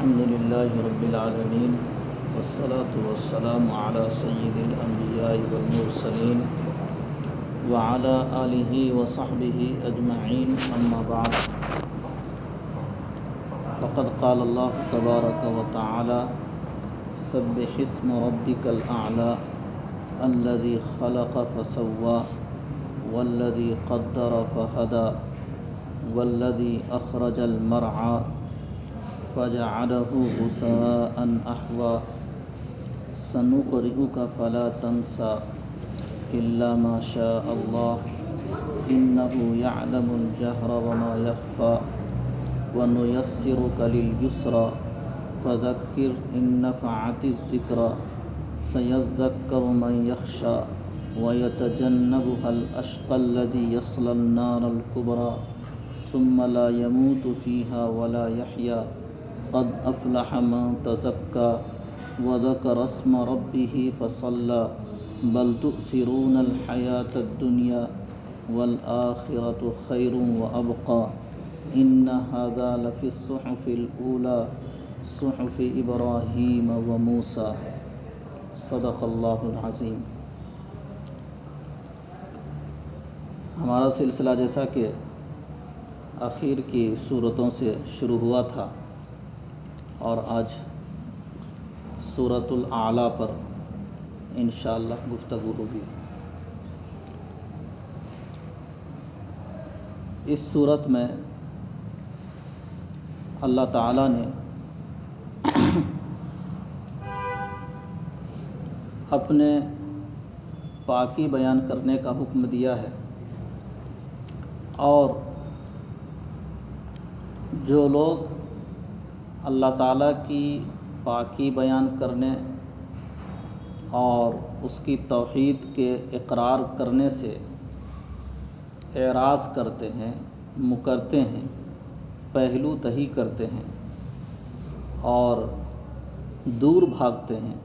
الحمد لله رب العالمين والصلاة والسلام على سيد الأنبياء والمرسلين وعلى آله وصحبه أجمعين أما بعد فقد قال الله تبارك وتعالى سبح اسم ربك الأعلى الذي خلق فسوى والذي قدر فهدى والذي أخرج المرعى فجعله غثاء أحوى سنقرئك فلا تنسى إلا ما شاء الله إنه يعلم الجهر وما يخفى ونيسرك لليسرى فذكر إن نفعت الذكرى سيذكر من يخشى ويتجنبها الأشقى الذي يصلى النار الكبرى ثم لا يموت فيها ولا يحيا قد أفلح من تزكى وذكر اسم ربه فصلى بل تؤثرون الحياة الدنيا والآخرة خير وأبقى إن هذا لفي الصحف الأولى صحف إبراهيم وموسى صدق اللہ العظیم۔ ہمارا سلسلہ جیسا کہ آخر کی صورتوں سے شروع ہوا تھا اور آج سورۃ الاعلیٰ پر انشاءاللہ گفتگو ہوگی۔ اس صورت میں اللہ تعالیٰ نے اپنے پاکی بیان کرنے کا حکم دیا ہے اور جو لوگ اللہ تعالیٰ کی پاکی بیان کرنے اور اس کی توحید کے اقرار کرنے سے اعراض کرتے ہیں، مکرتے ہیں، پہلو تہی کرتے ہیں اور دور بھاگتے ہیں،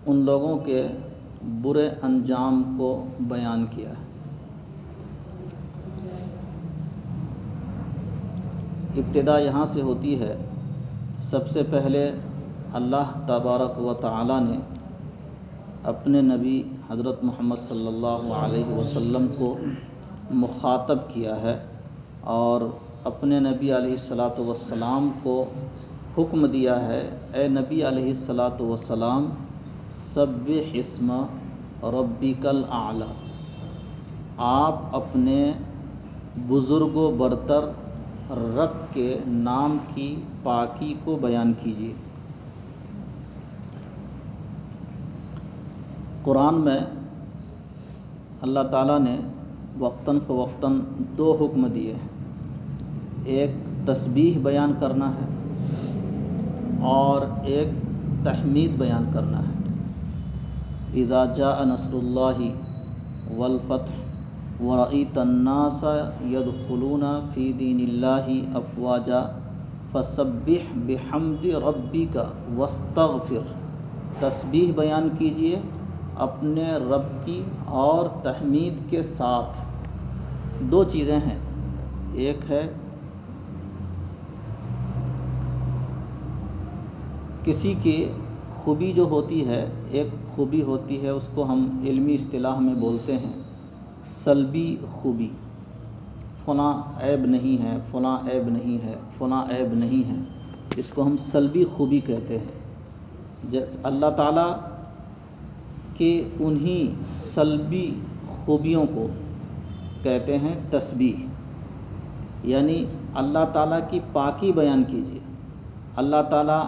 ان لوگوں کے برے انجام کو بیان کیا ہے۔ ابتدا یہاں سے ہوتی ہے۔ سب سے پہلے اللہ تبارک و تعالی نے اپنے نبی حضرت محمد صلی اللہ علیہ وسلم کو مخاطب کیا ہے اور اپنے نبی علیہ الصلاۃ والسلام کو حکم دیا ہے، اے نبی علیہ الصلاۃ والسلام سبح اسم ربک الاعلی، آپ اپنے بزرگ و برتر رب کے نام کی پاکی کو بیان کیجیے۔ قرآن میں اللہ تعالیٰ نے وقتاً فوقتاً دو حکم دیے ہیں، ایک تسبیح بیان کرنا ہے اور ایک تحمید بیان کرنا ہے۔ اذا جاء نصر اللہ والفتح وَرَأَيْتَ النَّاسَ يَدْخُلُونَ فِي دِينِ اللَّهِ أَفْوَاجًا فَسَبِّحْ بِحَمْدِ رَبِّكَ وَاسْتَغْفِرْ، تسبیح بیان کیجیے اپنے رب کی اور تحمید کے ساتھ۔ دو چیزیں ہیں، ایک ہے کسی کی خوبی جو ہوتی ہے، ایک خوبی ہوتی ہے، اس کو ہم علمی اصطلاح میں بولتے ہیں سلبی خوبی، فلاں عیب نہیں ہے، فلاں عیب نہیں ہے، فلاں عیب نہیں ہے، اس کو ہم سلبی خوبی کہتے ہیں۔ جیسے اللہ تعالیٰ کے انہی سلبی خوبیوں کو کہتے ہیں تسبیح، یعنی اللہ تعالیٰ کی پاکی بیان کیجیے، اللہ تعالیٰ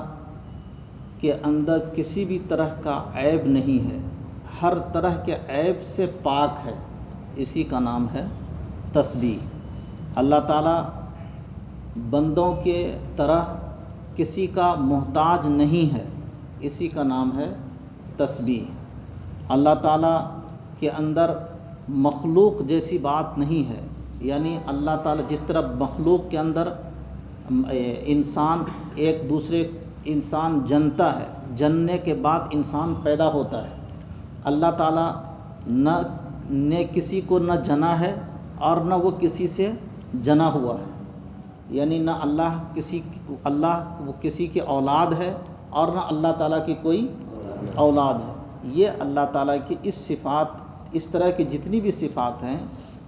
کے اندر کسی بھی طرح کا عیب نہیں ہے، ہر طرح کے عیب سے پاک ہے، اسی کا نام ہے تسبیح۔ اللہ تعالیٰ بندوں کے طرح کسی کا محتاج نہیں ہے، اسی کا نام ہے تسبیح۔ اللہ تعالیٰ کے اندر مخلوق جیسی بات نہیں ہے، یعنی اللہ تعالیٰ جس طرح مخلوق کے اندر انسان ایک دوسرے انسان جنتا ہے، جننے کے بعد انسان پیدا ہوتا ہے، اللہ تعالیٰ نے کسی کو نہ جنا ہے اور نہ وہ کسی سے جنا ہوا ہے، یعنی نہ اللہ کسی کی اولاد ہے اور نہ اللہ تعالیٰ کی کوئی اولاد ہے. یہ اللہ تعالیٰ کی اس طرح کی جتنی بھی صفات ہیں،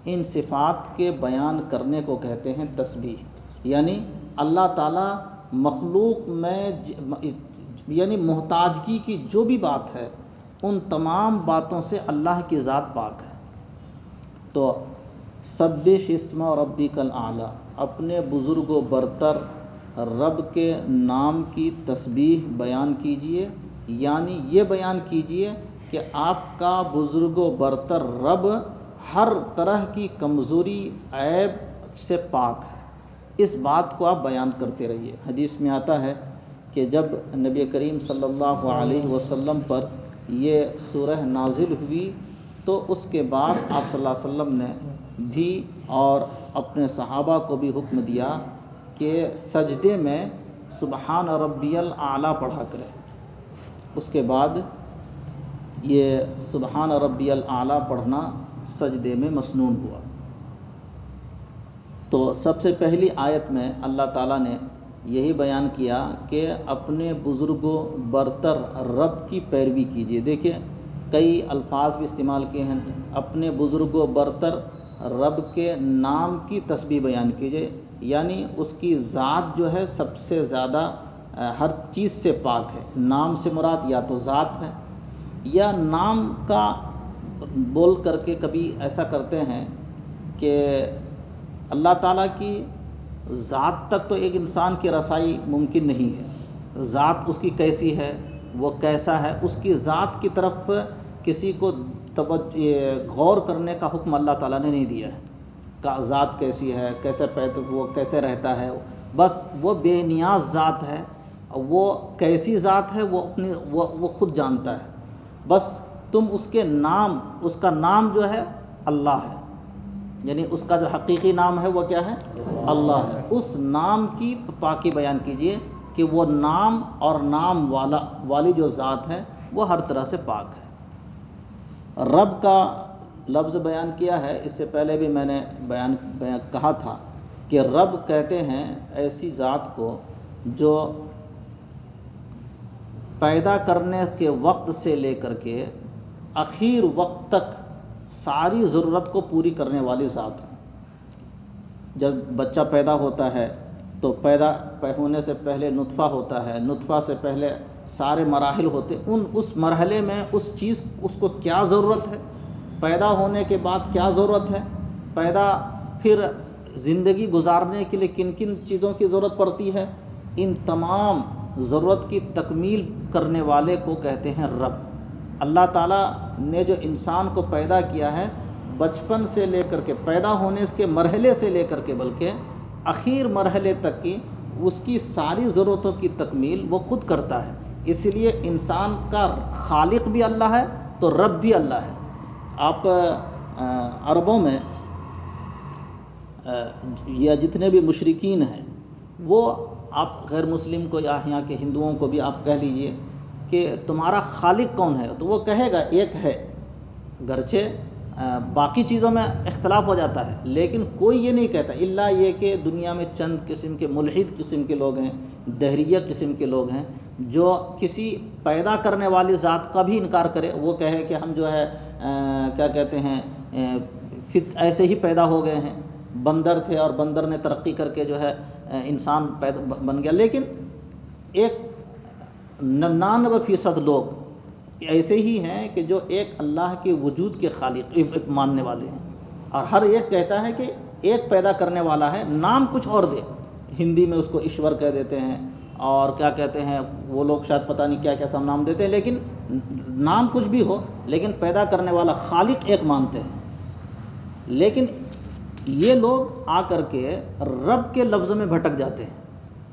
ان صفات کے بیان کرنے کو کہتے ہیں تسبیح. یعنی اللہ تعالیٰ مخلوق میں یعنی محتاجگی کی جو بھی بات ہے، ان تمام باتوں سے اللہ کی ذات پاک ہے. تو سبح اسم ربک الاعلی، اپنے بزرگ و برتر رب کے نام کی تسبیح بیان کیجئے. یعنی یہ بیان کیجئے کہ آپ کا بزرگ و برتر رب ہر طرح کی کمزوری عیب سے پاک ہے. اس بات کو آپ بیان کرتے رہیے. حدیث میں آتا ہے کہ جب نبی کریم صلی اللہ علیہ وسلم پر یہ سورہ نازل ہوئی تو اس کے بعد آپ صلی اللہ علیہ وسلم نے بھی اور اپنے صحابہ کو بھی حکم دیا کہ سجدے میں سبحان ربی الاعلیٰ پڑھا کرے. اس کے بعد یہ سبحان ربی الاعلیٰ پڑھنا سجدے میں مسنون ہوا. تو سب سے پہلی آیت میں اللہ تعالیٰ نے یہی بیان کیا کہ اپنے بزرگ و برتر رب کی پیروی کیجیے. دیکھیں کئی الفاظ بھی استعمال کیے ہیں. اپنے بزرگ و برتر رب کے نام کی تسبیح بیان کیجیے، یعنی اس کی ذات جو ہے سب سے زیادہ ہر چیز سے پاک ہے. نام سے مراد یا تو ذات ہے، یا نام کا بول کر کے کبھی ایسا کرتے ہیں کہ اللہ تعالیٰ کی ذات تک تو ایک انسان کی رسائی ممکن نہیں ہے. ذات اس کی کیسی ہے، وہ کیسا ہے، اس کی ذات کی طرف کسی کو غور کرنے کا حکم اللہ تعالیٰ نے نہیں دیا ہے. ذات کیسی ہے، کیسے وہ کیسے رہتا ہے، بس وہ بے نیاز ذات ہے. وہ کیسی ذات ہے وہ خود جانتا ہے. بس تم اس کا نام جو ہے اللہ ہے، یعنی اس کا جو حقیقی نام ہے وہ کیا ہے؟ اللہ ہے. اس نام کی پاکی بیان کیجئے کہ وہ نام اور نام والی جو ذات ہے وہ ہر طرح سے پاک ہے. رب کا لفظ بیان کیا ہے. اس سے پہلے بھی میں نے بیان کہا تھا کہ رب کہتے ہیں ایسی ذات کو جو پیدا کرنے کے وقت سے لے کر کے آخر وقت تک ساری ضرورت کو پوری کرنے والی ذات ہے. جب بچہ پیدا ہوتا ہے تو پیدا ہونے سے پہلے نطفہ ہوتا ہے، نطفہ سے پہلے سارے مراحل ہوتے. اس مرحلے میں اس کو کیا ضرورت ہے، پیدا ہونے کے بعد کیا ضرورت ہے، پھر زندگی گزارنے کے لیے کن کن چیزوں کی ضرورت پڑتی ہے، ان تمام ضرورت کی تکمیل کرنے والے کو کہتے ہیں رب. اللہ تعالیٰ نے جو انسان کو پیدا کیا ہے بچپن سے لے کر کے پیدا ہونے کے مرحلے سے لے کر کے بلکہ آخر مرحلے تک کی اس کی ساری ضرورتوں کی تکمیل وہ خود کرتا ہے. اس لیے انسان کا خالق بھی اللہ ہے تو رب بھی اللہ ہے. آپ عربوں میں یا جتنے بھی مشرکین ہیں وہ آپ غیر مسلم کو یا یہاں کے ہندوؤں کو بھی آپ کہہ لیجئے کہ تمہارا خالق کون ہے تو وہ کہے گا ایک ہے. گرچہ باقی چیزوں میں اختلاف ہو جاتا ہے لیکن کوئی یہ نہیں کہتا الا یہ کہ دنیا میں چند قسم کے ملحد قسم کے لوگ ہیں، دہریہ قسم کے لوگ ہیں جو کسی پیدا کرنے والی ذات کا بھی انکار کرے. وہ کہے کہ ہم جو ہے کیا کہتے ہیں ایسے ہی پیدا ہو گئے ہیں، بندر تھے اور بندر نے ترقی کر کے جو ہے انسان بن گیا. لیکن ایک 99% لوگ ایسے ہی ہیں کہ جو ایک اللہ کے وجود کے خالق ماننے والے ہیں، اور ہر ایک کہتا ہے کہ ایک پیدا کرنے والا ہے، نام کچھ اور دے. ہندی میں اس کو ایشور کہہ دیتے ہیں اور کیا کہتے ہیں وہ لوگ شاید پتہ نہیں کیا کیسا نام دیتے ہیں، لیکن نام کچھ بھی ہو لیکن پیدا کرنے والا خالق ایک مانتے ہیں. لیکن یہ لوگ آ کر کے رب کے لفظ میں بھٹک جاتے ہیں.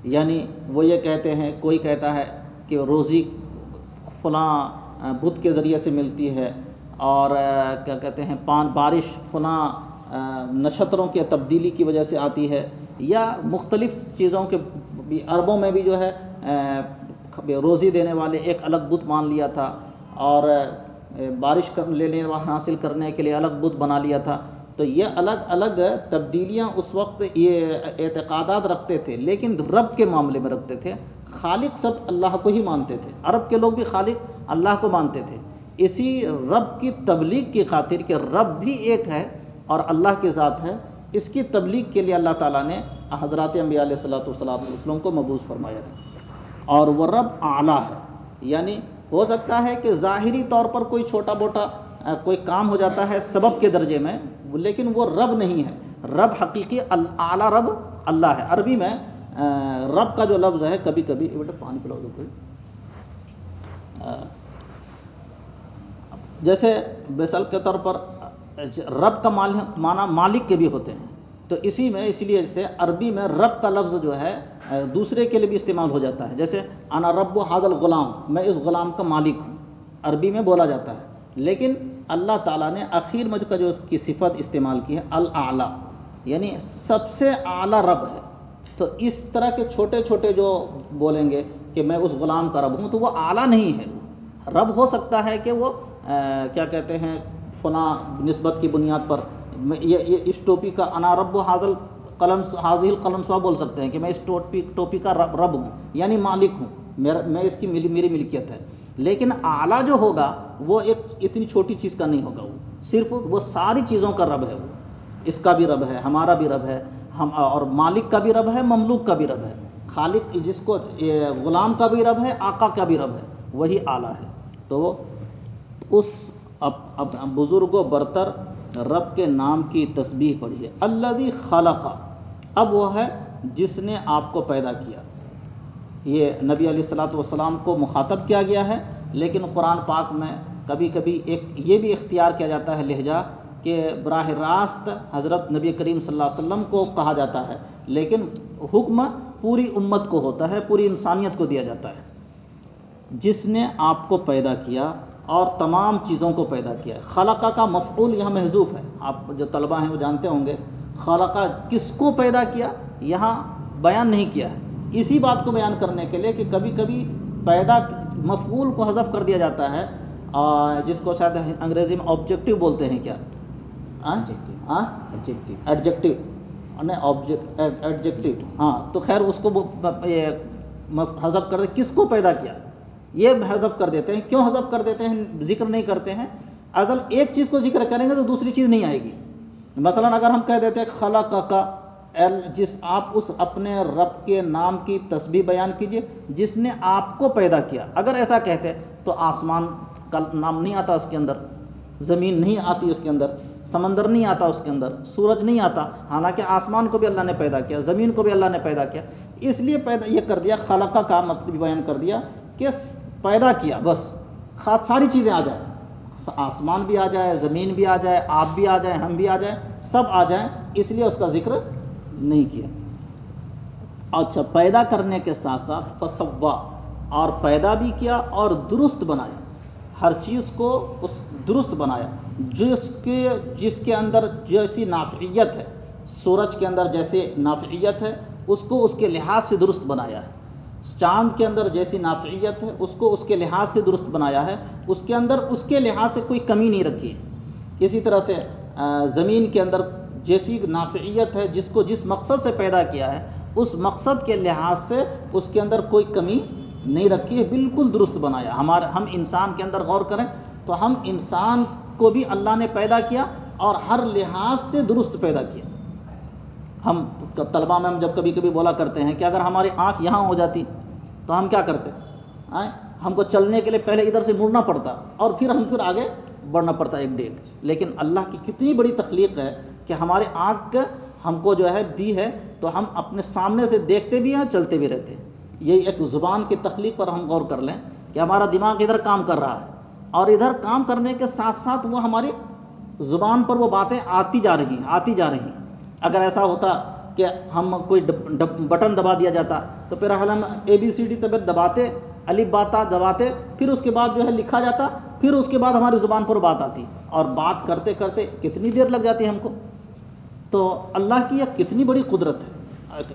یعنی وہ یہ کہتے ہیں، کوئی کہتا ہے کہ روزی فلاں بت کے ذریعے سے ملتی ہے، اور کیا کہتے ہیں بارش فلاں نشتروں کے تبدیلی کی وجہ سے آتی ہے، یا مختلف چیزوں کے. عربوں میں بھی جو ہے روزی دینے والے ایک الگ بت مان لیا تھا، اور بارش حاصل کرنے کے لیے الگ بت بنا لیا تھا. تو یہ الگ الگ تبدیلیاں اس وقت یہ اعتقادات رکھتے تھے، لیکن رب کے معاملے میں رکھتے تھے۔ خالق سب اللہ کو ہی مانتے تھے، عرب کے لوگ بھی خالق اللہ کو مانتے تھے۔ اسی رب کی تبلیغ کی خاطر کہ رب بھی ایک ہے اور اللہ کی ذات ہے، اس کی تبلیغ کے لیے اللہ تعالیٰ نے حضرات انبیاء علیہ السلام کو مبعوث فرمایا ہے۔ اور وہ رب اعلیٰ ہے، یعنی ہو سکتا ہے کہ ظاہری طور پر کوئی چھوٹا موٹا کوئی کام ہو جاتا ہے سبب کے درجے میں، لیکن وہ رب نہیں ہے۔ رب حقیقی اعلیٰ رب اللہ ہے۔ عربی میں رب کا جو لفظ ہے، کبھی کبھی بیٹا پانی پلاؤ دو کوئی، جیسے مثال کے طور پر رب کا معنی مالک کے بھی ہوتے ہیں، تو اسی لیے سے عربی میں رب کا لفظ جو ہے دوسرے کے لیے بھی استعمال ہو جاتا ہے، جیسے انا رب ھذا الغلام، میں اس غلام کا مالک ہوں، عربی میں بولا جاتا ہے۔ لیکن اللہ تعالیٰ نے اخیر میں جو کی صفت استعمال کی ہے الاعلیٰ، یعنی سب سے اعلیٰ رب ہے۔ تو اس طرح کے چھوٹے چھوٹے جو بولیں گے کہ میں اس غلام کا رب ہوں، تو وہ اعلیٰ نہیں ہے۔ رب ہو سکتا ہے کہ وہ کیا کہتے ہیں فلاں نسبت کی بنیاد پر یہ اس ٹوپی کا انا رب حاضل قلم حاضل قلم سوا بول سکتے ہیں کہ میں اس ٹوپی کا رب ہوں، یعنی مالک ہوں، میں اس کی میری ملکیت ہے۔ لیکن اعلیٰ جو ہوگا وہ ایک اتنی چھوٹی چیز کا نہیں ہوگا، وہ صرف وہ ساری چیزوں کا رب ہے، وہ اس کا بھی رب ہے، ہمارا بھی رب ہے، اور مالک کا بھی رب ہے، مملوک کا بھی رب ہے، خالق جس کو غلام کا بھی رب ہے، آقا کا بھی رب ہے، وہی اعلیٰ ہے۔ تو اس بزرگ و برتر رب کے نام کی تسبیح پڑھیے۔ الذی خلق، اب وہ ہے جس نے آپ کو پیدا کیا۔ یہ نبی علیہ الصلوۃ والسلام کو مخاطب کیا گیا ہے، لیکن قرآن پاک میں کبھی کبھی ایک یہ بھی اختیار کیا جاتا ہے لہجہ کہ براہ راست حضرت نبی کریم صلی اللہ علیہ وسلم کو کہا جاتا ہے، لیکن حکم پوری امت کو ہوتا ہے، پوری انسانیت کو دیا جاتا ہے۔ جس نے آپ کو پیدا کیا اور تمام چیزوں کو پیدا کیا۔ خلقہ کا مفعول یہاں محذوف ہے، آپ جو طلبہ ہیں وہ جانتے ہوں گے، خلقہ کس کو پیدا کیا یہاں بیان نہیں کیا ہے، اسی بات کو بیان کرنے کے لیے کہ کبھی کبھی پیدا مفعول کو حذف کر دیا جاتا ہے، جس کو شاید انگریزی میں آبجیکٹو بولتے ہیں، کیا ایڈجیکٹو ایڈجیکٹو، ہاں، تو خیر اس کو حذف کر دے، کس کو پیدا کیا یہ حذف کر دیتے ہیں۔ کیوں حذف کر دیتے ہیں، ذکر نہیں کرتے ہیں؟ اگر ایک چیز کو ذکر کریں گے تو دوسری چیز نہیں آئے گی۔ مثلا اگر ہم کہہ دیتے ہیں خلقک، جس آپ اس اپنے رب کے نام کی تسبیح بیان کیجئے جس نے آپ کو پیدا کیا، اگر ایسا کہتے تو آسمان کا نام نہیں آتا اس کے اندر، زمین نہیں آتی اس کے اندر، سمندر نہیں آتا اس کے اندر، سورج نہیں آتا، حالانکہ آسمان کو بھی اللہ نے پیدا کیا، زمین کو بھی اللہ نے پیدا کیا، اس لیے یہ کر دیا، خلقہ کا مطلب بیان کر دیا کہ پیدا کیا، بس ساری چیزیں آ جائیں، آسمان بھی آ جائے، زمین بھی آ جائے، آپ بھی آ جائیں، ہم بھی آ جائیں، سب آ جائیں، اس لیے اس کا ذکر نہیں کیا۔ اچھا، پیدا کرنے کے ساتھ ساتھ فسوا، اور پیدا بھی کیا اور درست بنایا، ہر چیز کو درست بنایا، جس کے اندر جیسی نافعیت ہے، سورج کے اندر جیسے نافعیت ہے اس کو اس کے لحاظ سے درست بنایا ہے، چاند کے اندر جیسی نافعیت ہے اس کو اس کے لحاظ سے درست بنایا ہے، اس کے اندر اس کے لحاظ سے کوئی کمی نہیں رکھی ہے۔ اسی طرح سے زمین کے اندر جیسی نافعیت ہے، جس کو جس مقصد سے پیدا کیا ہے اس مقصد کے لحاظ سے اس کے اندر کوئی کمی نہیں رکھی ہے، بالکل درست بنایا۔ ہم انسان کے اندر غور کریں تو ہم انسان کو بھی اللہ نے پیدا کیا اور ہر لحاظ سے درست پیدا کیا۔ ہم طلبہ میں ہم جب کبھی کبھی بولا کرتے ہیں کہ اگر ہماری آنکھ یہاں ہو جاتی تو ہم کیا کرتے، ہم کو چلنے کے لیے پہلے ادھر سے مڑنا پڑتا اور پھر آگے بڑھنا پڑتا ایک ڈیگ۔ لیکن اللہ کی کتنی بڑی تخلیق ہے کہ ہمارے آنکھ ہم کو جو ہے دی ہے تو ہم اپنے سامنے سے دیکھتے بھی ہیں، چلتے بھی رہتے ہیں۔ یہی ایک زبان کی تخلیق پر ہم غور کر لیں کہ ہمارا دماغ ادھر کام کر رہا ہے اور ادھر کام کرنے کے ساتھ ساتھ وہ ہماری زبان پر وہ باتیں آتی جا رہی ہیں۔ اگر ایسا ہوتا کہ ہم کوئی بٹن دبا دیا جاتا تو پھر ہم ABCD طبیعت دباتے، الف باتا دباتے، پھر اس کے بعد جو ہے لکھا جاتا، پھر اس کے بعد ہماری زبان پر بات آتی، اور بات کرتے کرتے کتنی دیر لگ جاتی ہے ہم کو۔ تو اللہ کی یہ کتنی بڑی قدرت ہے۔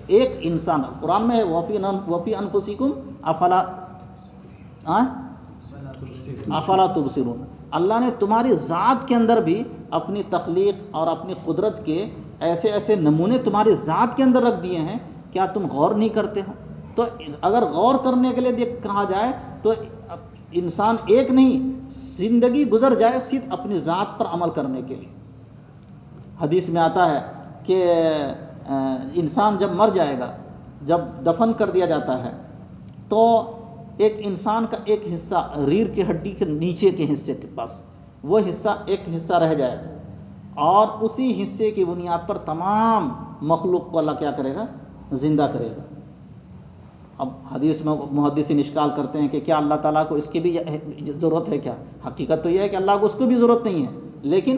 ایک انسان، قرآن میں ہے وفی انفسکم افلا تبصرون، اللہ نے تمہاری ذات کے اندر بھی اپنی تخلیق اور اپنی قدرت کے ایسے ایسے نمونے تمہاری ذات کے اندر رکھ دیے ہیں، کیا تم غور نہیں کرتے ہو؟ تو اگر غور کرنے کے لیے کہا جائے تو انسان ایک نہیں، زندگی گزر جائے صرف اپنی ذات پر عمل کرنے کے لیے۔ حدیث میں آتا ہے کہ انسان جب مر جائے گا، جب دفن کر دیا جاتا ہے، تو ایک انسان کا ایک حصہ ریڑھ کی ہڈی کے نیچے کے حصے کے پاس وہ حصہ ایک حصہ رہ جائے گا، اور اسی حصے کی بنیاد پر تمام مخلوق کو اللہ کیا کرے گا؟ زندہ کرے گا۔ اب حدیث میں محدثین اشکال کرتے ہیں کہ کیا اللہ تعالیٰ کو اس کی بھی ضرورت ہے کیا؟ حقیقت تو یہ ہے کہ اللہ کو اس کو بھی ضرورت نہیں ہے، لیکن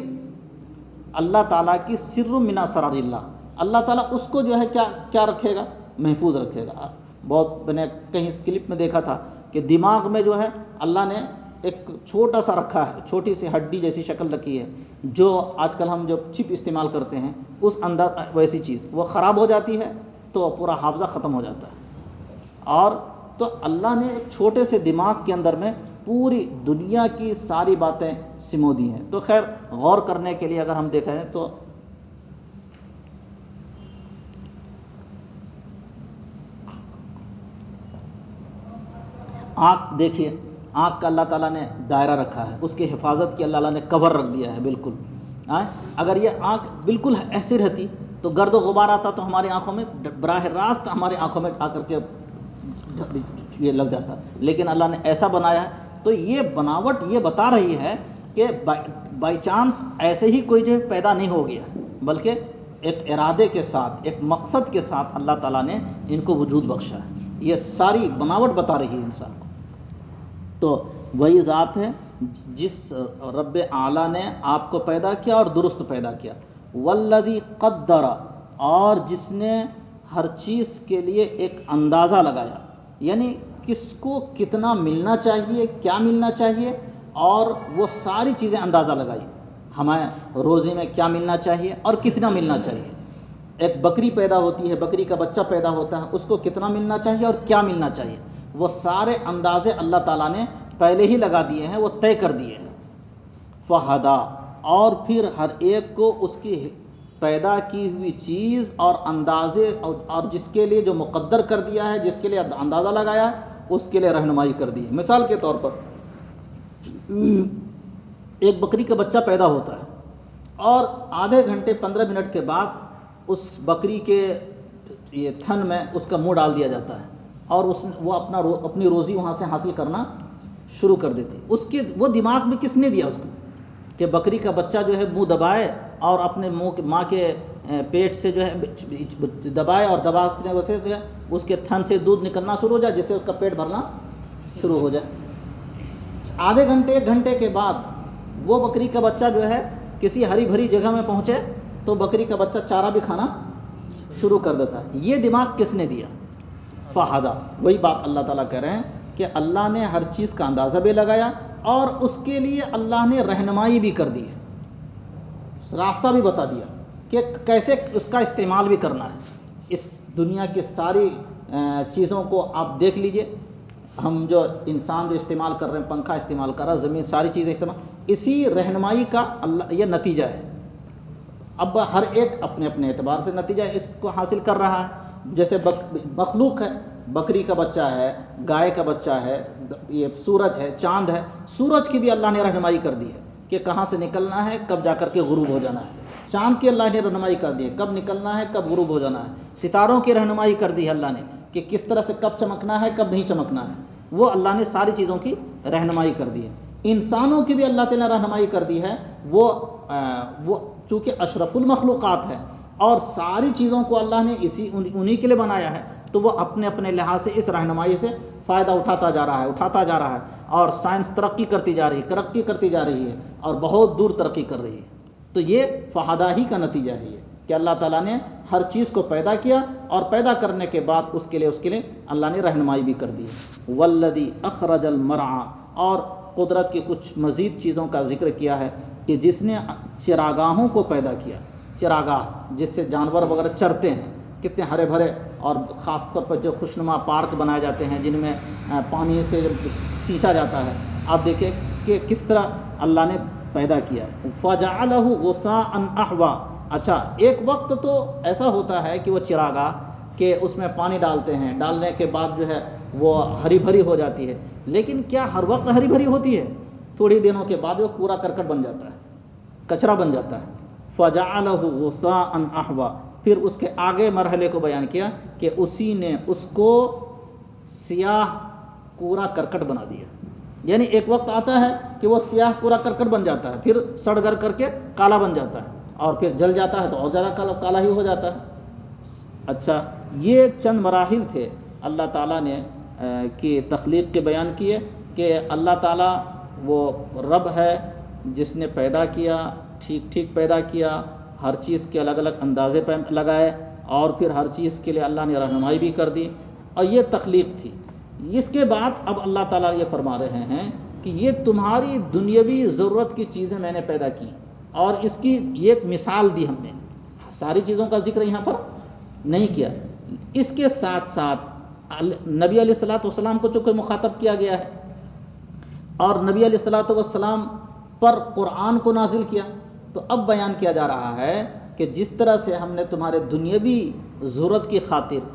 اللہ تعالیٰ کی سر من اسرار اللہ، اللہ تعالیٰ اس کو جو ہے کیا رکھے گا؟ محفوظ رکھے گا۔ بہت میں نے کہیں کلپ میں دیکھا تھا کہ دماغ میں جو ہے اللہ نے ایک چھوٹا سا رکھا ہے، چھوٹی سی ہڈی جیسی شکل رکھی ہے، جو آج کل ہم جو چپ استعمال کرتے ہیں اس اندر ویسی چیز وہ خراب ہو جاتی ہے تو پورا حافظہ ختم ہو جاتا ہے۔ اور تو اللہ نے ایک چھوٹے سے دماغ کے اندر میں پوری دنیا کی ساری باتیں سمو دی ہیں۔ تو خیر غور کرنے کے لیے اگر ہم دیکھیں تو آنکھ دیکھیے، آنکھ کا اللہ تعالیٰ نے دائرہ رکھا ہے، اس کی حفاظت کی اللہ نے کور رکھ دیا ہے بالکل۔ اگر یہ آنکھ بالکل ایسی رہتی تو گرد و غبار آتا تو ہماری آنکھوں میں براہ راست ہماری آنکھوں میں آ کر کے یہ لگ جاتا، لیکن اللہ نے ایسا بنایا ہے۔ تو یہ بناوٹ یہ بتا رہی ہے کہ بائی چانس ایسے ہی کوئی جو پیدا نہیں ہو گیا، بلکہ ایک ارادے کے ساتھ، ایک مقصد کے ساتھ اللہ تعالیٰ نے ان کو وجود بخشا ہے۔ یہ ساری بناوٹ بتا رہی ہے انسان کو۔ تو وہی ذات ہے جس رب اعلیٰ نے آپ کو پیدا کیا اور درست پیدا کیا۔ والذی قدر، اور جس نے ہر چیز کے لیے ایک اندازہ لگایا، یعنی کس کو کتنا ملنا چاہیے، کیا ملنا چاہیے، اور وہ ساری چیزیں اندازہ لگائی۔ ہمیں روزی میں کیا ملنا چاہیے اور کتنا ملنا چاہیے۔ ایک بکری پیدا ہوتی ہے، بکری کا بچہ پیدا ہوتا ہے، اس کو کتنا ملنا چاہیے اور کیا ملنا چاہیے، وہ سارے اندازے اللہ تعالیٰ نے پہلے ہی لگا دیے ہیں، وہ طے کر دیے ہیں۔ فہدا، اور پھر ہر ایک کو اس کی پیدا کی ہوئی چیز اور اندازے اور جس کے لیے جو مقدر کر دیا ہے، جس کے لیے اندازہ لگایا ہے، اس کے لیے رہنمائی کر دی ہے۔ مثال کے طور پر ایک بکری کا بچہ پیدا ہوتا ہے اور آدھے گھنٹے 15 منٹ کے بعد اس بکری کے یہ تھن میں اس کا منہ ڈال دیا جاتا ہے اور وہ اپنی روزی وہاں سے حاصل کرنا شروع کر دیتی۔ اس کے وہ دماغ میں کس نے دیا اس کو کہ بکری کا بچہ جو ہے منہ دبائے اور اپنے منہ ماں کے پیٹ سے جو ہے دبائے اور دبانے وجہ سے اس کے تھن سے دودھ نکلنا شروع ہو جائے، جس سے اس کا پیٹ بھرنا شروع ہو جائے۔ آدھے گھنٹے 1 گھنٹے کے بعد وہ بکری کا بچہ جو ہے کسی ہری بھری جگہ میں پہنچے تو بکری کا بچہ چارہ بھی کھانا شروع کر دیتا ہے۔ یہ دماغ کس نے دیا؟ فہدا۔ وہی بات اللہ تعالیٰ کہہ رہے ہیں کہ اللہ نے ہر چیز کا اندازہ بھی لگایا اور اس کے لیے اللہ نے رہنمائی بھی کر دی ہے، راستہ بھی بتا دیا کہ کیسے اس کا استعمال بھی کرنا ہے۔ اس دنیا کی ساری چیزوں کو آپ دیکھ لیجئے، ہم جو انسان جو استعمال کر رہے ہیں، پنکھا استعمال کر رہا ہے، زمین، ساری چیزیں استعمال، اسی رہنمائی کا اللہ یہ نتیجہ ہے۔ اب ہر ایک اپنے اپنے اعتبار سے نتیجہ اس کو حاصل کر رہا ہے۔ جیسے مخلوق ہے، بکری کا بچہ ہے، گائے کا بچہ ہے، یہ سورج ہے، چاند ہے، سورج کی بھی اللہ نے رہنمائی کر دی ہے کہ کہاں سے نکلنا ہے، کب جا کر کے غروب ہو جانا ہے۔ چاند کی اللہ نے رہنمائی کر دی ہے کب نکلنا ہے، کب غروب ہو جانا ہے۔ ستاروں کی رہنمائی کر دی ہے اللہ نے کہ کس طرح سے کب چمکنا ہے، کب نہیں چمکنا ہے، وہ اللہ نے ساری چیزوں کی رہنمائی کر دی ہے۔ انسانوں کی بھی اللہ تعالیٰ نے رہنمائی کر دی ہے، وہ چونکہ اشرف المخلوقات ہے اور ساری چیزوں کو اللہ نے انہی کے لیے بنایا ہے، تو وہ اپنے اپنے لحاظ سے اس رہنمائی سے فائدہ اٹھاتا جا رہا ہے اور سائنس ترقی کرتی جا رہی ہے اور بہت دور ترقی کر رہی ہے۔ تو یہ فہدا ہی کا نتیجہ ہے یہ کہ اللہ تعالیٰ نے ہر چیز کو پیدا کیا اور پیدا کرنے کے بعد اس کے لیے اللہ نے رہنمائی بھی کر دی ہے۔ والذی اخرج المرعى، اور قدرت کی کچھ مزید چیزوں کا ذکر کیا ہے کہ جس نے چراگاہوں کو پیدا کیا، چراگاہ جس سے جانور وغیرہ چرتے ہیں، کتنے ہرے بھرے، اور خاص طور پر جو خوشنما پارک بنائے جاتے ہیں جن میں پانی سے سینچا جاتا ہے۔ آپ دیکھیں کہ کس طرح اللہ نے پیدا کیا ہے. فَجَعَلَهُ غُثَاءً أَحْوَىٰ. اچھا ایک وقت تو ایسا ہوتا ہے کہ وہ چراگاہ کہ اس میں پانی ڈالتے ہیں، ڈالنے کے بعد جو ہے وہ ہری بھری ہو جاتی ہے، لیکن کیا ہر وقت ہری بھری ہوتی ہے؟ تھوڑی دنوں کے بعد وہ کوڑا کرکٹ بن جاتا ہے، کچرا بن جاتا ہے. فَجَعَلَهُ غُثَاءً أَحْوَىٰ. پھر اس کے آگے مرحلے کو بیان کیا کہ اسی نے اس کو سیاہ کوڑا کرکٹ بنا دیا. یعنی ایک وقت آتا ہے کہ وہ سیاہ کوڑا کرکٹ بن جاتا ہے، پھر سڑ گر کر کے کالا بن جاتا ہے، اور پھر جل جاتا ہے تو اور زیادہ کالا ہی ہو جاتا ہے. اچھا یہ چند مراحل تھے اللہ تعالیٰ نے کی تخلیق کے بیان کیے کہ اللہ تعالیٰ وہ رب ہے جس نے پیدا کیا، ٹھیک ٹھیک پیدا کیا، ہر چیز کے الگ الگ اندازے پہ لگائے، اور پھر ہر چیز کے لیے اللہ نے رہنمائی بھی کر دی، اور یہ تخلیق تھی. اس کے بعد اب اللہ تعالیٰ یہ فرما رہے ہیں کہ یہ تمہاری دنیاوی ضرورت کی چیزیں میں نے پیدا کی، اور اس کی ایک مثال دی ہم نے. ساری چیزوں کا ذکر یہاں پر نہیں کیا. اس کے ساتھ ساتھ نبی علیہ الصلوۃ والسلام کو چونکہ مخاطب کیا گیا ہے، اور نبی علیہ الصلوۃ والسلام پر قرآن کو نازل کیا، تو اب بیان کیا جا رہا ہے کہ جس طرح سے ہم نے تمہارے دنیاوی ضرورت کی خاطر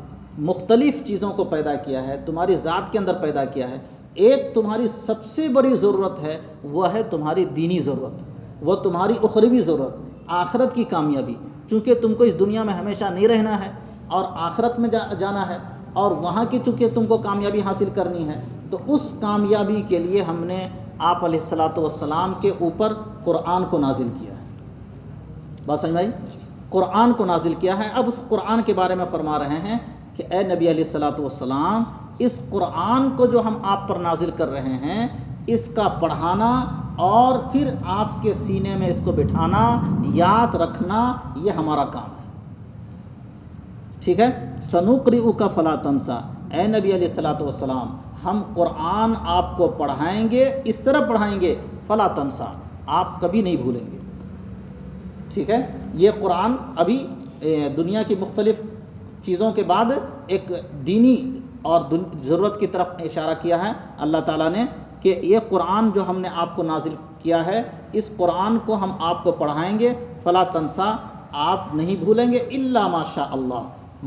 مختلف چیزوں کو پیدا کیا ہے، تمہاری ذات کے اندر پیدا کیا ہے، ایک تمہاری سب سے بڑی ضرورت ہے، وہ ہے تمہاری دینی ضرورت، وہ تمہاری اخروی ضرورت، آخرت کی کامیابی. چونکہ تم کو اس دنیا میں ہمیشہ نہیں رہنا ہے اور آخرت میں جانا ہے، اور وہاں کی چونکہ تم کو کامیابی حاصل کرنی ہے، تو اس کامیابی کے لیے ہم نے آپ علیہ الصلوۃ والسلام کے اوپر قرآن کو نازل کیا ہے. بات سمجھ میں آئی؟ قرآن کو نازل کیا ہے. اب اس قرآن کے بارے میں فرما رہے ہیں کہ اے نبی علیہ الصلوۃ والسلام، اس قرآن کو جو ہم آپ پر نازل کر رہے ہیں، اس کا پڑھانا اور پھر آپ کے سینے میں اس کو بٹھانا، یاد رکھنا، یہ ہمارا کام ہے. ٹھیک ہے. سنقرئک فلا تنسیٰ. اے نبی علیہ الصلوۃ والسلام، ہم قرآن آپ کو پڑھائیں گے، اس طرح پڑھائیں گے فلا تنسیٰ، آپ کبھی نہیں بھولیں گے. ٹھیک ہے. یہ قرآن ابھی دنیا کی مختلف چیزوں کے بعد ایک دینی اور ضرورت کی طرف اشارہ کیا ہے اللہ تعالیٰ نے کہ یہ قرآن جو ہم نے آپ کو نازل کیا ہے، اس قرآن کو ہم آپ کو پڑھائیں گے، فلا تنسیٰ، آپ نہیں بھولیں گے، الا ما شاء اللہ،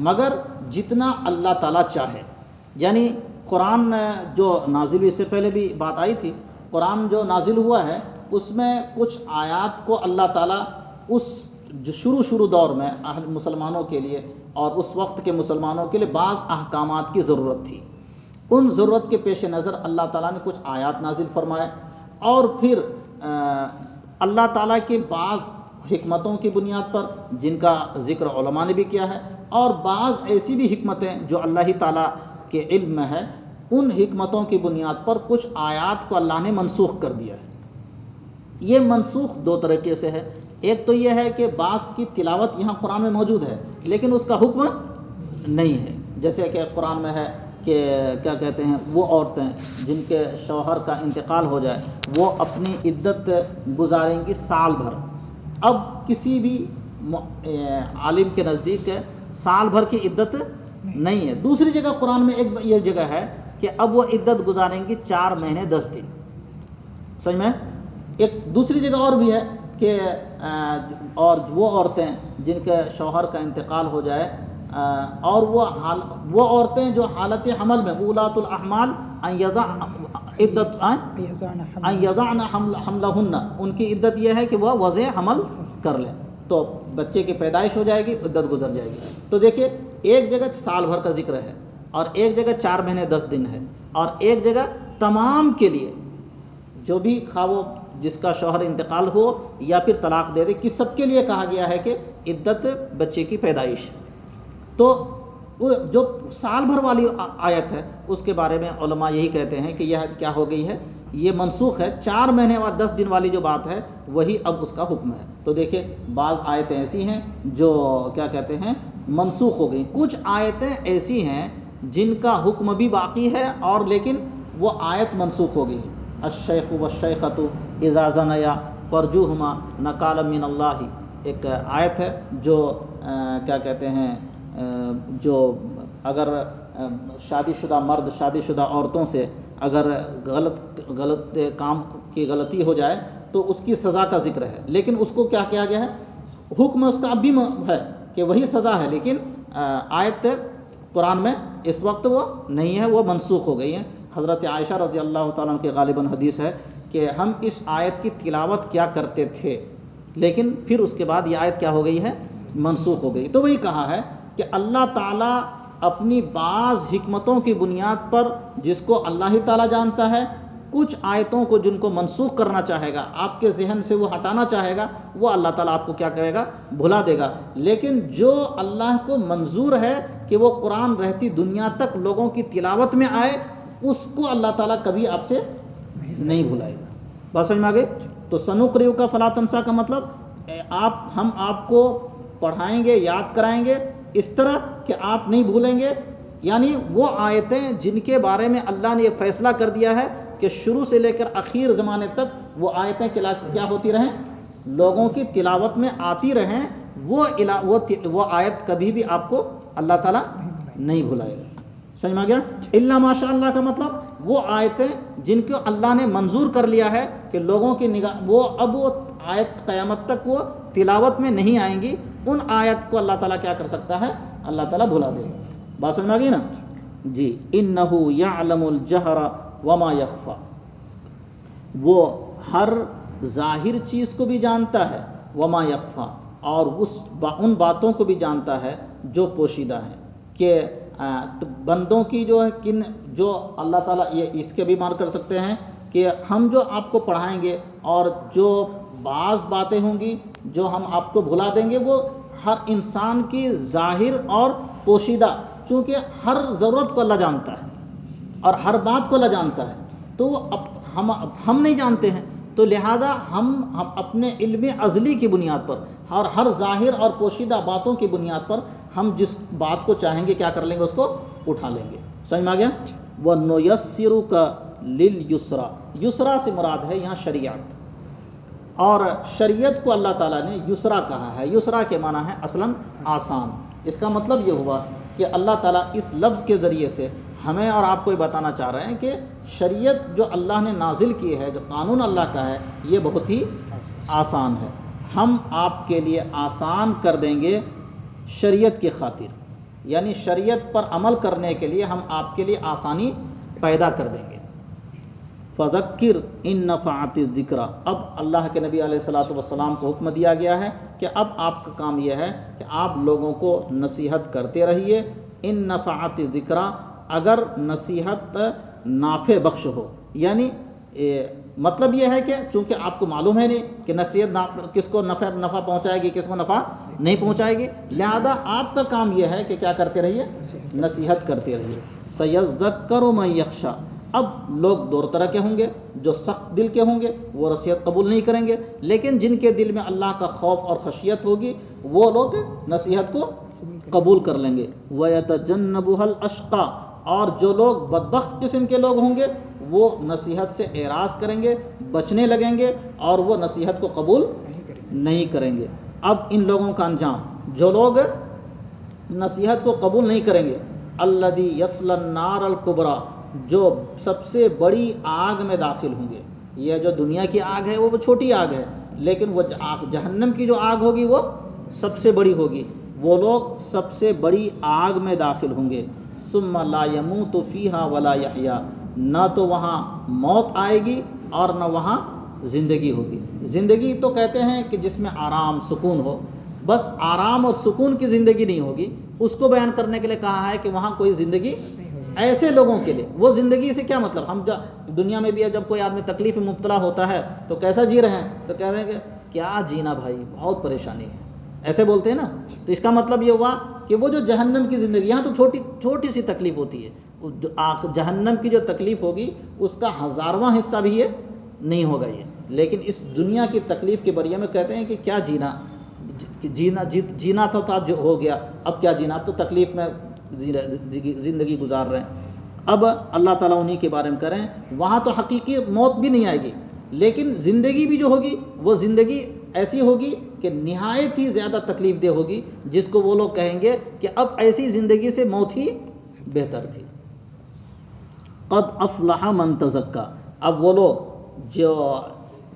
مگر جتنا اللہ تعالیٰ چاہے. یعنی قرآن جو نازل ہوئی، اس سے پہلے بھی بات آئی تھی، قرآن جو نازل ہوا ہے اس میں کچھ آیات کو اللہ تعالیٰ اس جو شروع دور میں مسلمانوں کے لیے اور اس وقت کے مسلمانوں کے لیے بعض احکامات کی ضرورت تھی. ان ضرورت کے پیش نظر اللہ تعالیٰ نے کچھ آیات نازل فرمائے، اور پھر اللہ تعالیٰ کے بعض حکمتوں کی بنیاد پر جن کا ذکر علماء نے بھی کیا ہے، اور بعض ایسی بھی حکمتیں جو اللہ تعالیٰ کے علم میں ہے، ان حکمتوں کی بنیاد پر کچھ آیات کو اللہ نے منسوخ کر دیا ہے. یہ منسوخ دو طریقے سے ہے. ایک تو یہ ہے کہ بعض کی تلاوت یہاں قرآن میں موجود ہے لیکن اس کا حکم نہیں ہے، جیسے کہ قرآن میں ہے کہ کیا کہتے ہیں، وہ عورتیں جن کے شوہر کا انتقال ہو جائے وہ اپنی عدت گزاریں گی سال بھر. اب کسی بھی عالم کے نزدیک سال بھر کی عدت نہیں ہے. دوسری جگہ قرآن میں ایک یہ جگہ ہے کہ اب وہ عدت گزاریں گی 4 مہینے 10 دن. سمجھ میں؟ ایک دوسری جگہ اور بھی ہے کہ اور وہ عورتیں جن کے شوہر کا انتقال ہو جائے، اور وہ عورتیں جو حالت حمل میں، اولاۃ الاحمال ان یضعن حملہن، ان کی عدت یہ ہے کہ وہ وضع حمل کر لیں، تو بچے کی پیدائش ہو جائے گی، عدت گزر جائے گی. تو دیکھیے ایک جگہ سال بھر کا ذکر ہے، اور ایک جگہ 4 مہینے 10 دن ہے، اور ایک جگہ تمام کے لیے جو بھی خواہ وہ جس کا شوہر انتقال ہو یا پھر طلاق دے دے، کہ سب کے لیے کہا گیا ہے کہ عدت بچے کی پیدائش. تو وہ جو سال بھر والی آیت ہے اس کے بارے میں علماء یہی کہتے ہیں کہ یہ کیا ہو گئی ہے، یہ منسوخ ہے. 4 مہینے اور 10 دن والی جو بات ہے وہی اب اس کا حکم ہے. تو دیکھیں بعض آیتیں ایسی ہیں جو کیا کہتے ہیں منسوخ ہو گئی، کچھ آیتیں ایسی ہیں جن کا حکم بھی باقی ہے اور لیکن وہ آیت منسوخ ہو گئی. الشیخ والشیخۃ اذا زنیا فرجوہما نکالا من اللہ، ایک آیت ہے جو کیا کہتے ہیں جو اگر شادی شدہ مرد شادی شدہ عورتوں سے اگر غلط کام کی غلطی ہو جائے تو اس کی سزا کا ذکر ہے، لیکن اس کو کیا کیا گیا ہے؟ حکم اس کا اب بھی ہے کہ وہی سزا ہے، لیکن آیت قرآن میں اس وقت وہ نہیں ہے، وہ منسوخ ہو گئی ہے۔ حضرت عائشہ رضی اللہ تعالیٰ عنہ کے غالباً حدیث ہے کہ ہم اس آیت کی تلاوت کیا کرتے تھے، لیکن پھر اس کے بعد یہ آیت کیا ہو گئی ہے؟ منسوخ ہو گئی۔ تو وہی کہا ہے کہ اللہ تعالیٰ اپنی بعض حکمتوں کی بنیاد پر، جس کو اللہ ہی تعالیٰ جانتا ہے، کچھ آیتوں کو جن کو منسوخ کرنا چاہے گا، آپ کے ذہن سے وہ ہٹانا چاہے گا، وہ اللہ تعالیٰ آپ کو کیا کرے گا؟ بھلا دے گا۔ لیکن جو اللہ کو منظور ہے کہ وہ قرآن رہتی دنیا تک لوگوں کی تلاوت میں آئے، اس کو اللہ تعالیٰ کبھی آپ سے نہیں بھلائے گا۔ بات سمجھ میں آ گئی؟ تو سنقرئک فلا تنسیٰ کا مطلب ہم آپ کو پڑھائیں گے، یاد کرائیں گے اس طرح کہ آپ نہیں بھولیں گے، یعنی وہ آیتیں جن کے بارے میں اللہ نے یہ فیصلہ کر دیا ہے کہ شروع سے لے کر آخر زمانے تک وہ آیتیں کیا ہوتی رہیں؟ لوگوں کی تلاوت میں آتی رہیں، وہ آیت کبھی بھی آپ کو اللہ تعالیٰ نہیں بھلائے گا۔ سمجھ میں آ گیا؟ الا ماشاء اللہ کا مطلب وہ آیتیں جن کو اللہ نے منظور کر لیا ہے کہ لوگوں کی نگاہ، وہ آیت قیامت تک وہ تلاوت میں نہیں آئیں گی، ان آیت کو اللہ تعالیٰ کیا کر سکتا ہے؟ اللہ تعالیٰ بھلا دے گا۔ بات سمجھ میں آ گئی نا؟ جی، انہ یعلم الجہر وما یخفی، وہ ہر ظاہر چیز کو بھی جانتا ہے، وما یخفی، اور ان باتوں کو بھی جانتا ہے جو پوشیدہ ہیں، کہ بندوں کی جو اللہ تعالیٰ یہ اس کے بھی مان کر سکتے ہیں کہ ہم جو آپ کو پڑھائیں گے اور جو بعض باتیں ہوں گی جو ہم آپ کو بھلا دیں گے، وہ ہر انسان کی ظاہر اور پوشیدہ، چونکہ ہر ضرورت کو اللہ جانتا ہے اور ہر بات کو اللہ جانتا ہے، تو ہم نہیں جانتے ہیں، تو لہذا ہم اپنے علم ازلی کی بنیاد پر اور ہر ظاہر اور پوشیدہ باتوں کی بنیاد پر ہم جس بات کو چاہیں گے کیا کر لیں گے؟ اس کو اٹھا لیں گے۔ سمجھ میں آ گیا؟ وَنُيَسِّرُكَ لِلْيُسْرَى، یسرا سے مراد ہے یہاں شریعت، اور شریعت کو اللہ تعالیٰ نے یسرا کہا ہے۔ یسرا کے معنی ہے اصلاً آسان۔ اس کا مطلب یہ ہوا کہ اللہ تعالیٰ اس لفظ کے ذریعے سے ہمیں اور آپ کو یہ بتانا چاہ رہے ہیں کہ شریعت جو اللہ نے نازل کی ہے، جو قانون اللہ کا ہے، یہ بہت ہی آسان ہے۔ ہم آپ کے لیے آسان کر دیں گے شریعت کی خاطر، یعنی شریعت پر عمل کرنے کے لیے ہم آپ کے لیے آسانی پیدا کر دیں گے۔ فذکر ان نفعت الذکریٰ، اب اللہ کے نبی علیہ الصلوۃ والسلام کو حکم دیا گیا ہے کہ اب آپ کا کام یہ ہے کہ آپ لوگوں کو نصیحت کرتے رہیے۔ ان نفعت الذکریٰ، اگر نصیحت نافع بخش ہو، یعنی مطلب یہ ہے کہ چونکہ آپ کو معلوم ہے نہیں کہ نصیحت کس کو نفع پہنچائے گی، کس کو نفع نہیں پہنچائے گی، لہذا آپ کا کام یہ ہے کہ کیا کرتے رہیے؟ نصیحت کرتے رہیے۔ سیذکر من یخشی، اب لوگ دو طرح کے ہوں گے، جو سخت دل کے ہوں گے وہ نصیحت قبول نہیں کریں گے، لیکن جن کے دل میں اللہ کا خوف اور خشیت ہوگی وہ لوگ نصیحت کو قبول کر لیں گے۔ وَيَتَجَنَّبُهَا الْأَشْقَى، اور جو لوگ بدبخت قسم کے لوگ ہوں گے وہ نصیحت سے اعراض کریں گے، بچنے لگیں گے، اور وہ نصیحت کو قبول نہیں کریں گے۔ اب ان لوگوں کا انجام، جو لوگ نصیحت کو قبول نہیں کریں گے، الذی یصلی النار الکبریٰ، جو سب سے بڑی آگ میں داخل ہوں گے۔ یہ جو دنیا کی آگ ہے وہ چھوٹی آگ ہے، لیکن وہ جہنم کی جو آگ ہوگی وہ سب سے بڑی ہوگی، وہ لوگ سب سے بڑی آگ میں داخل ہوں گے۔ ثم لا يموت فیہا ولا یحییٰ، نہ تو وہاں موت آئے گی اور نہ وہاں زندگی ہوگی۔ زندگی تو کہتے ہیں کہ جس میں آرام سکون ہو، بس آرام اور سکون کی زندگی نہیں ہوگی، اس کو بیان کرنے کے لیے کہا ہے کہ وہاں کوئی زندگی ایسے لوگوں کے لیے، وہ زندگی سے کیا مطلب؟ ہم دنیا میں بھی جب کوئی آدمی تکلیف میں مبتلا ہوتا ہے تو کیسا جی رہے ہیں؟ تو کہہ رہے ہیں کہ کیا جینا بھائی، بہت پریشانی ہے، ایسے بولتے ہیں نا۔ تو اس کا مطلب یہ ہوا کہ وہ جو جہنم کی زندگی، یہاں تو چھوٹی سی تکلیف ہوتی ہے، جہنم کی جو تکلیف ہوگی اس کا 1000واں حصہ بھی یہ نہیں ہوگا یہ، لیکن اس دنیا کی تکلیف کے بارے میں کہتے ہیں کہ کیا جینا تھا تو اب جو ہو گیا، اب کیا جینا، اب تو تکلیف میں زندگی گزار رہے ہیں۔ اب اللہ تعالیٰ انہی کے بارے میں کریں، وہاں تو حقیقی موت بھی نہیں آئے گی، لیکن زندگی بھی جو ہوگی وہ زندگی ایسی ہوگی کہ نہایت ہی زیادہ تکلیف دہ ہوگی، جس کو وہ لوگ کہیں گے کہ اب ایسی زندگی سے موت ہی بہتر تھی۔ قد افلح من تزکا، اب وہ لوگ جو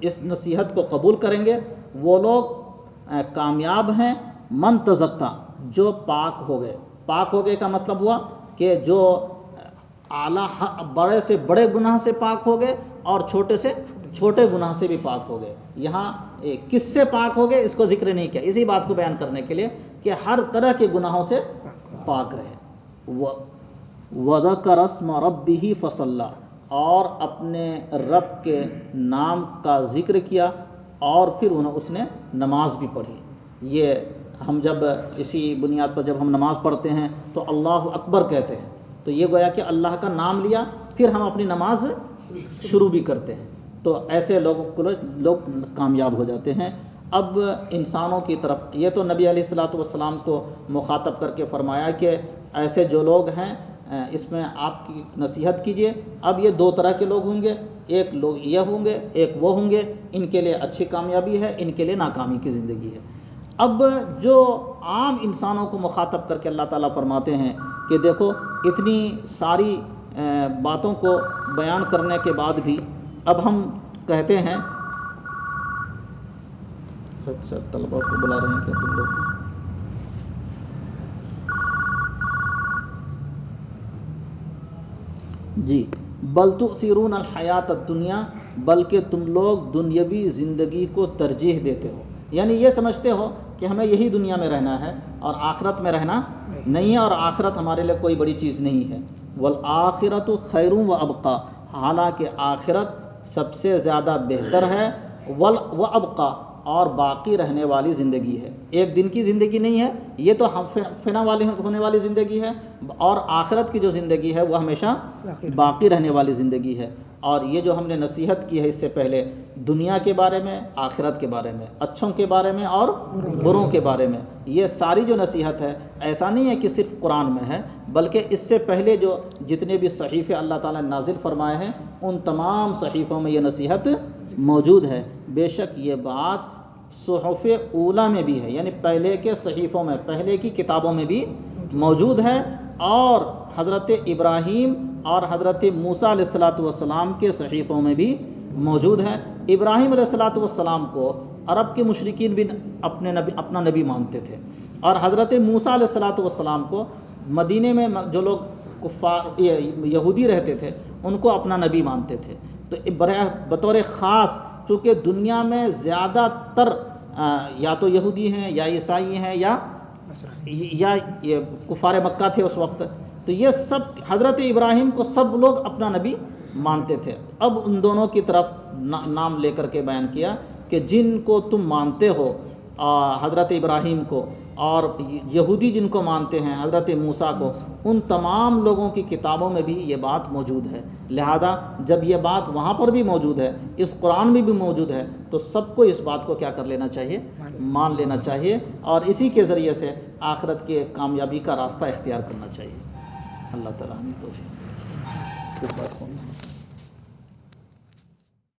اس نصیحت کو قبول کریں گے وہ لوگ کامیاب ہیں، من تزکا، جو پاک ہو گئے۔ پاک ہو گئے کا مطلب ہوا کہ جو اعلیٰ بڑے سے بڑے گناہ سے پاک ہو گئے اور چھوٹے سے چھوٹے گناہ سے بھی پاک ہو گئے۔ یہاں کس سے پاک ہو گئے اس کو ذکر نہیں کیا، اسی بات کو بیان کرنے کے لیے کہ ہر طرح کے گناہوں سے پاک رہے۔ وَذَكَرَ اسْمَ رَبِّهِ فَصَلَّى، اور اپنے رب کے نام کا ذکر کیا اور پھر اس نے نماز بھی پڑھی۔ یہ ہم جب اسی بنیاد پر جب ہم نماز پڑھتے ہیں تو اللہ اکبر کہتے ہیں، تو یہ گویا کہ اللہ کا نام لیا پھر ہم اپنی نماز شروع بھی کرتے ہیں، تو ایسے لوگ کامیاب ہو جاتے ہیں۔ اب انسانوں کی طرف، یہ تو نبی علیہ الصلوۃ والسلام کو مخاطب کر کے فرمایا کہ ایسے جو لوگ ہیں اس میں آپ کی نصیحت کیجئے۔ اب یہ دو طرح کے لوگ ہوں گے، ایک لوگ یہ ہوں گے، ایک وہ ہوں گے، ان کے لیے اچھی کامیابی ہے، ان کے لیے ناکامی کی زندگی ہے۔ اب جو عام انسانوں کو مخاطب کر کے اللہ تعالیٰ فرماتے ہیں کہ دیکھو اتنی ساری باتوں کو بیان کرنے کے بعد بھی اب ہم کہتے ہیں، اچھا طلبہ کو بلا رہے ہیں کیا تم لوگ؟ جی، بل تؤثرون الحیات الدنیا، بلکہ تم لوگ دنیاوی زندگی کو ترجیح دیتے ہو، یعنی یہ سمجھتے ہو کہ ہمیں یہی دنیا میں رہنا ہے اور آخرت میں رہنا نہیں ہے، اور آخرت ہمارے لیے کوئی بڑی چیز نہیں ہے۔ والآخرۃ خیر و ابقا، حالانکہ آخرت سب سے زیادہ بہتر ہے، و ابقا، اور باقی رہنے والی زندگی ہے۔ ایک دن کی زندگی نہیں ہے، یہ تو فنا والی ہونے والی زندگی ہے، اور آخرت کی جو زندگی ہے وہ ہمیشہ باقی رہنے والی زندگی ہے۔ اور یہ جو ہم نے نصیحت کی ہے اس سے پہلے، دنیا کے بارے میں، آخرت کے بارے میں، اچھوں کے بارے میں اور بروں کے بارے میں، یہ ساری جو نصیحت ہے ایسا نہیں ہے کہ صرف قرآن میں ہے، بلکہ اس سے پہلے جو جتنے بھی صحیفے اللہ تعالیٰ نے نازل فرمائے ہیں ان تمام صحیفوں میں یہ نصیحت موجود ہے۔ بے شک یہ بات صحف اولیٰ میں بھی ہے، یعنی پہلے کے صحیفوں میں، پہلے کی کتابوں میں بھی موجود ہے، اور حضرت ابراہیم اور حضرت موسیٰ علیہ السلام کے صحیفوں میں بھی موجود ہے۔ ابراہیم علیہ السلام کو عرب کے مشرکین بھی اپنا نبی مانتے تھے، اور حضرت موسیٰ علیہ السلام کو مدینے میں جو لوگ کفار یہودی رہتے تھے ان کو اپنا نبی مانتے تھے۔ تو بطور خاص چونکہ دنیا میں زیادہ تر یا تو یہودی ہیں یا عیسائی ہیں یا یہ کفار مکہ تھے اس وقت، تو یہ سب حضرت ابراہیم کو سب لوگ اپنا نبی مانتے تھے۔ اب ان دونوں کی طرف نام لے کر کے بیان کیا کہ جن کو تم مانتے ہو حضرت ابراہیم کو، اور یہودی جن کو مانتے ہیں حضرت موسیٰ کو، ان تمام لوگوں کی کتابوں میں بھی یہ بات موجود ہے۔ لہذا جب یہ بات وہاں پر بھی موجود ہے، اس قرآن میں بھی موجود ہے، تو سب کو اس بات کو کیا کر لینا چاہیے؟ مان لینا چاہیے، اور اسی کے ذریعے سے آخرت کے کامیابی کا راستہ اختیار کرنا چاہیے۔ اللہ تعالیٰ ہمیں توفیق دے۔